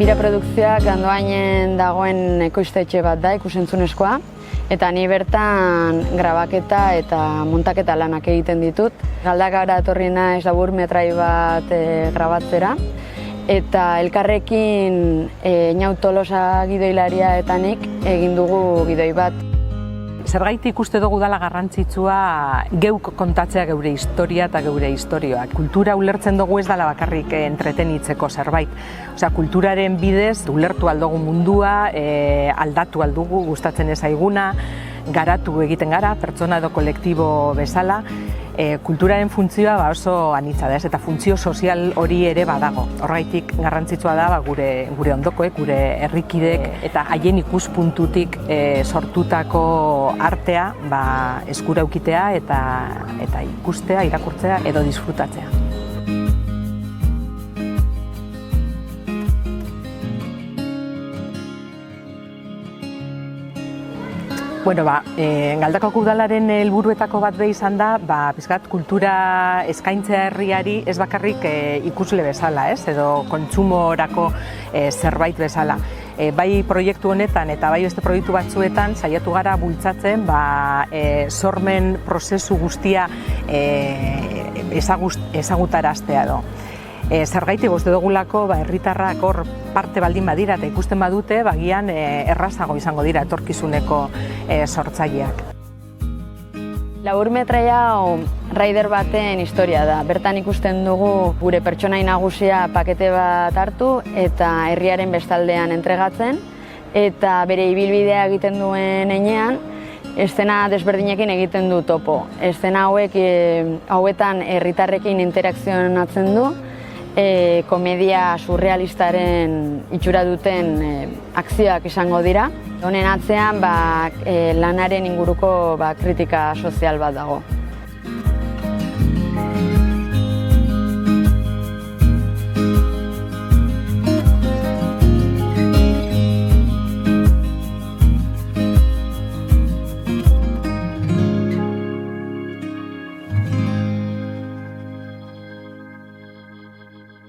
Bira produkzioak Andoainen dagoen ekoiztetxe bat da, ikusentzunezkoa, eta ni bertan grabaketa eta montaketa lanak egiten ditut. Galdakara etorri naiz labur metrai bat grabatzera, eta elkarrekin Eñau Tolosa gidoilaria eta nik egin dugu gidoi bat. Zergaitik uste dugu dela garrantzitsua geuk kontatzea geure historia eta geure historioak. Kultura ulertzen dugu ez dela bakarrik entretenitzeko zerbait. Osea, kulturaren bidez ulertu aldugu mundua, aldatu aldugu, gustatzen ez zaiguna, garatu egiten gara, pertsona edo kolektibo bezala. Kulturaren funtzioa oso anitza da, eta funtzio sozial hori ere badago. Horregatik garrantzitsua da gure ondokoek, gure herrikidek eta haien ikuspuntutik sortutako artea eskura eukitea eta ikustea, irakurtzea edo disfrutatzea. Galdakako udalaren helburuetako bat be izan da, pixkat kultura eskaintzea herriari ez bakarrik ikusle bezala, edo kontsumorako zerbait bezala. Bai proiektu honetan eta bai beste proiektu batzuetan saiatu gara bultzatzen sormen prozesu guztia ezagutaraztea edo. Zergaitik uste dugulako herritarrak hor parte baldin badira eta ikusten badute, bagian errazago izango dira etorkizuneko sortzaileak. Laburmetraia rider baten historia da. Bertan ikusten dugu gure pertsonai nagusia pakete bat hartu eta herriaren bestaldean entregatzen, eta bere ibilbidea egiten duen heinean, eszena desberdinekin egiten du topo. Eszena hauetan herritarrekin interakzionatzen du, komedia surrealistaren itxura duten akzioak izango dira. Honen atzean lanaren inguruko kritika sozial bat dago.